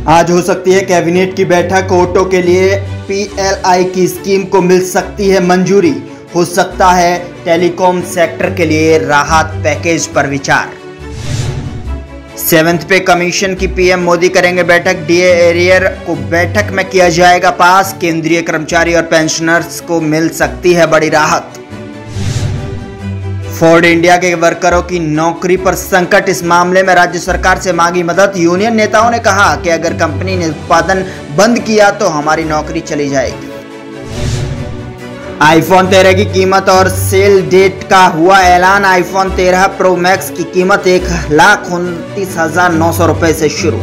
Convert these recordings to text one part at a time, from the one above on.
आज हो सकती है कैबिनेट की बैठक। ऑटो के लिए पीएलआई की स्कीम को मिल सकती है मंजूरी। हो सकता है टेलीकॉम सेक्टर के लिए राहत पैकेज पर विचार। 7th पे कमीशन की पीएम मोदी करेंगे बैठक। डीए एरियर को बैठक में किया जाएगा पास। केंद्रीय कर्मचारी और पेंशनर्स को मिल सकती है बड़ी राहत। फोर्ड इंडिया के वर्करों की नौकरी पर संकट। इस मामले में राज्य सरकार से मांगी मदद। यूनियन नेताओं ने कहा कि अगर कंपनी ने उत्पादन बंद किया तो हमारी नौकरी चली जाएगी। आईफोन 13 की कीमत और सेल डेट का हुआ ऐलान। आईफोन 13 प्रो मैक्स की कीमत 1,29,900 रुपए से शुरू।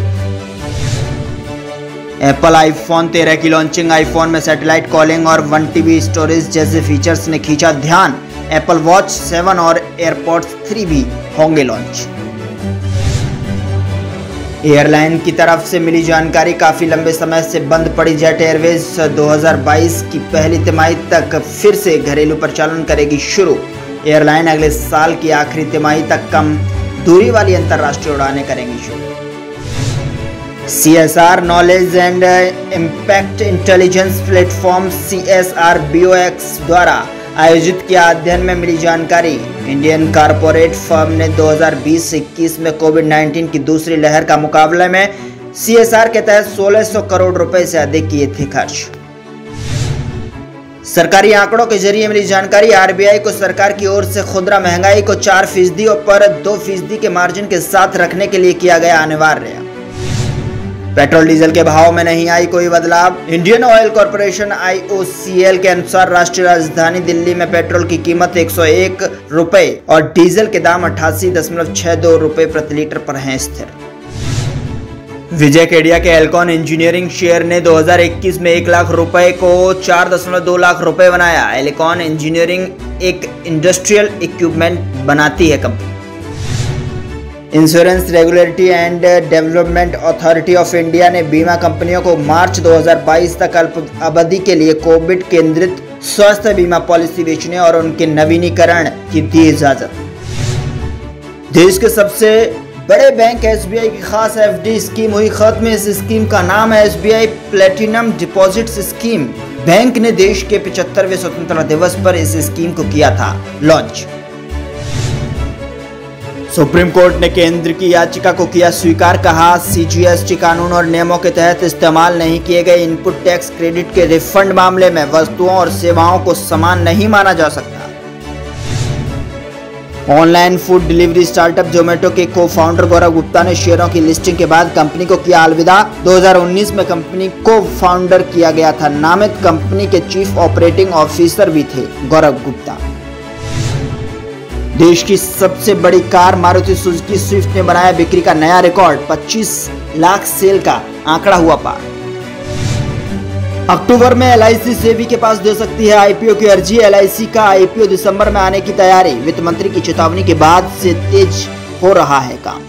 एप्पल आईफोन 13 की लॉन्चिंग। आईफोन में सैटेलाइट कॉलिंग और 1 TB स्टोरेज जैसे फीचर्स ने खींचा ध्यान। एप्पल वॉच 7 और एयरपॉड्स 3 भी होंगे लॉन्च। एयरलाइन की तरफ से मिली जानकारी। काफी लंबे समय से बंद पड़ी जेट एयरवेज 2022 की पहली तिमाही तक फिर से घरेलू परिचालन करेगी शुरू। एयरलाइन अगले साल की आखिरी तिमाही तक कम दूरी वाली अंतर्राष्ट्रीय उड़ानें करेंगी शुरू। CSR knowledge and impact intelligence platform CSR BOX द्वारा आयोजित किया अध्ययन में मिली जानकारी। इंडियन कारपोरेट फर्म ने 2020-21 में कोविड-19 की दूसरी लहर का मुकाबले में CSR के तहत 1600 करोड़ रुपए से अधिक किए थे खर्च। सरकारी आंकड़ों के जरिए मिली जानकारी। RBI को सरकार की ओर से खुदरा महंगाई को 4% पर 2% के मार्जिन के साथ रखने के लिए किया गया अनिवार्य। पेट्रोल डीजल के भाव में नहीं आई कोई बदलाव। इंडियन ऑयल कॉर्पोरेशन IOCL के अनुसार राष्ट्रीय राजधानी दिल्ली में पेट्रोल की कीमत 101 रुपए और डीजल के दाम 88.62 रुपए प्रति लीटर पर हैं स्थिर। विजय केडिया के एल्कॉन इंजीनियरिंग शेयर ने 2021 में 1 लाख रुपए को 4.2 लाख रुपए बनाया। एल्कॉन इंजीनियरिंग एक इंडस्ट्रियल इक्विपमेंट बनाती है company. Insurance regulatory and development authority of India ने बीमा कंपनियों को मार्च 2022 तक अल्प अवधि के लिए कोविड केंद्रित स्वास्थ्य बीमा पॉलिसी बेचने और उनके नवीनीकरण की दी इजाजत। देश के सबसे बड़े बैंक SBI की खास FD स्कीम हुई खत्म। इस स्कीम का नाम है SBI platinum deposits scheme. Bank ने देश के 75वें स्वतंत्रता दिवस पर इस स्कीम को किया था लॉन्च। सुप्रीम कोर्ट ने केंद्र की याचिका को किया स्वीकार। कहा CGST कानून और नियमों के तहत इस्तेमाल नहीं किए गए इनपुट टैक्स क्रेडिट के रिफंड मामले में वस्तुओं और सेवाओं को समान नहीं माना जा सकता। Online food delivery startup Zomato के को-फाउंडर गौरव गुप्ता ने शेयरों की लिस्टिंग के बाद कंपनी को किया अलविदा। 2019 में कंपनी को फाउंडर किया गया था। नामित कंपनी के चीफ ऑपरेटिंग ऑफिसर भी थे गौरव गुप्ता। देश की सबसे बड़ी कार मारुति सुजुकी स्विफ्ट ने बनाया बिक्री का नया रिकॉर्ड। 25 लाख सेल का आंकड़ा हुआ पार। अक्टूबर में LIC सेबी के पास दे सकती है IPO की अर्जी। LIC का IPO दिसंबर में आने की तैयारी। वित्त मंत्री की चेतावनी के बाद से तेज हो रहा है काम।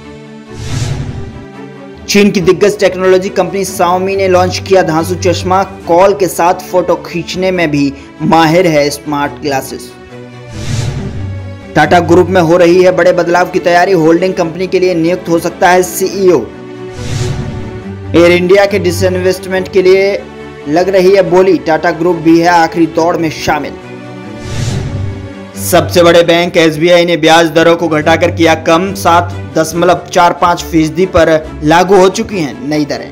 चीन की दिग्गज टेक्नोलॉजी कंपनी Xiaomi ने लॉन्च किया धांसू चश्मा। कॉल के साथ फोटो खींचने में भी माहिर है स्मार्ट ग्लासेस। टाटा ग्रुप में हो रही है बड़े बदलाव की तैयारी। होल्डिंग कंपनी के लिए नियुक्त हो सकता है CEO। एयर इंडिया के डिसइन्वेस्टमेंट के लिए लग रही है बोली। टाटा ग्रुप भी है आखिरी दौड़ में शामिल। सबसे बड़े बैंक SBI ने ब्याज दरों को घटाकर किया कम। 7.45% पर लागू हो चुकी हैं नई दरें।